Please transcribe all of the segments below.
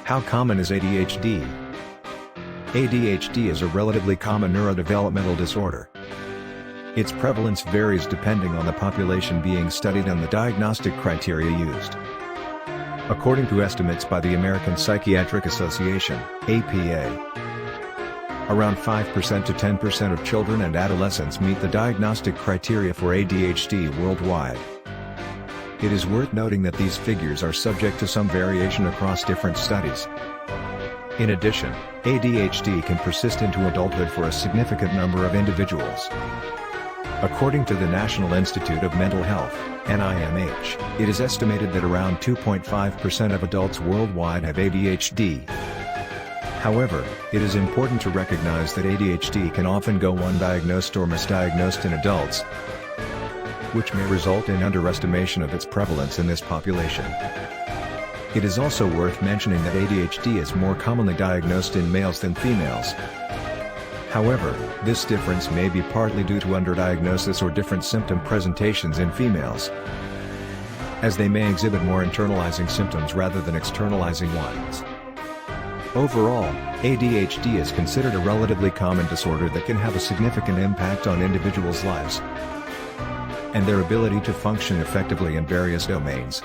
How common is ADHD? ADHD is a relatively common neurodevelopmental disorder. Its prevalence varies depending on the population being studied and the diagnostic criteria used. According to estimates by the American Psychiatric Association, APA, around 5% to 10% of children and adolescents meet the diagnostic criteria for ADHD worldwide. It is worth noting that these figures are subject to some variation across different studies. In addition, ADHD can persist into adulthood for a significant number of individuals. According to the National Institute of Mental Health, NIMH, it is estimated that around 2.5% of adults worldwide have ADHD. However, it is important to recognize that ADHD can often go undiagnosed or misdiagnosed in adults, which may result in underestimation of its prevalence in this population. It is also worth mentioning that ADHD is more commonly diagnosed in males than females. However, this difference may be partly due to underdiagnosis or different symptom presentations in females, as they may exhibit more internalizing symptoms rather than externalizing ones. Overall, ADHD is considered a relatively common disorder that can have a significant impact on individuals' lives and their ability to function effectively in various domains.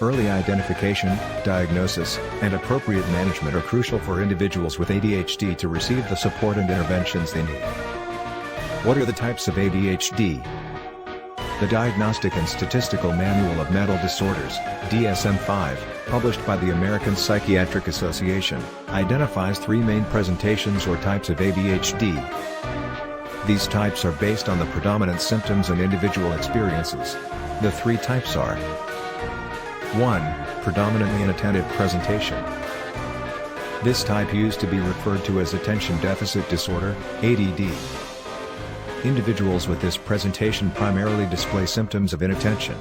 Early identification, diagnosis, and appropriate management are crucial for individuals with ADHD to receive the support and interventions they need. What are the types of ADHD? The Diagnostic and Statistical Manual of Mental Disorders, DSM-5, published by the American Psychiatric Association, identifies three main presentations or types of ADHD. These types are based on the predominant symptoms and individual experiences. The three types are: 1. Predominantly inattentive presentation. This type used to be referred to as attention deficit disorder, ADD. Individuals with this presentation primarily display symptoms of inattention.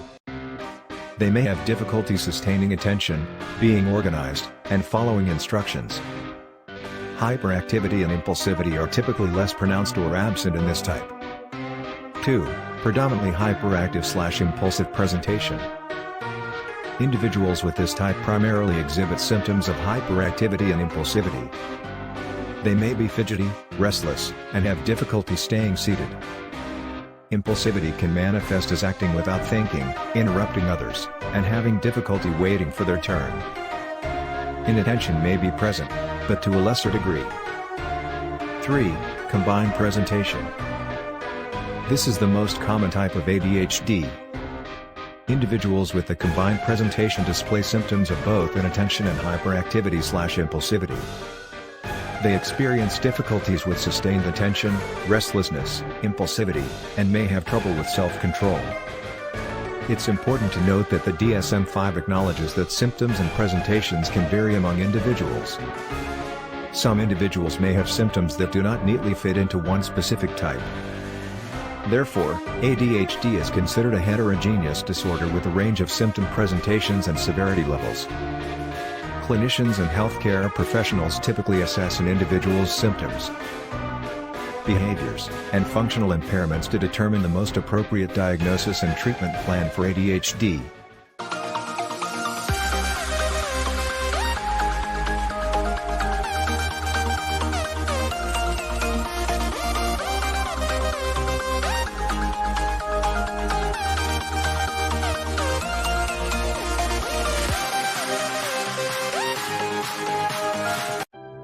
They may have difficulty sustaining attention, being organized, and following instructions. Hyperactivity and impulsivity are typically less pronounced or absent in this type. 2. Predominantly hyperactive/impulsive presentation. Individuals with this type primarily exhibit symptoms of hyperactivity and impulsivity. They may be fidgety, restless, and have difficulty staying seated. Impulsivity can manifest as acting without thinking, interrupting others, and having difficulty waiting for their turn. Inattention may be present, but to a lesser degree. 3. Combined presentation. This is the most common type of ADHD. Individuals with the combined presentation display symptoms of both inattention and hyperactivity/impulsivity. They experience difficulties with sustained attention, restlessness, impulsivity, and may have trouble with self-control. It's important to note that the DSM-5 acknowledges that symptoms and presentations can vary among individuals. Some individuals may have symptoms that do not neatly fit into one specific type. Therefore, ADHD is considered a heterogeneous disorder with a range of symptom presentations and severity levels. Clinicians and healthcare professionals typically assess an individual's symptoms, behaviors, and functional impairments to determine the most appropriate diagnosis and treatment plan for ADHD.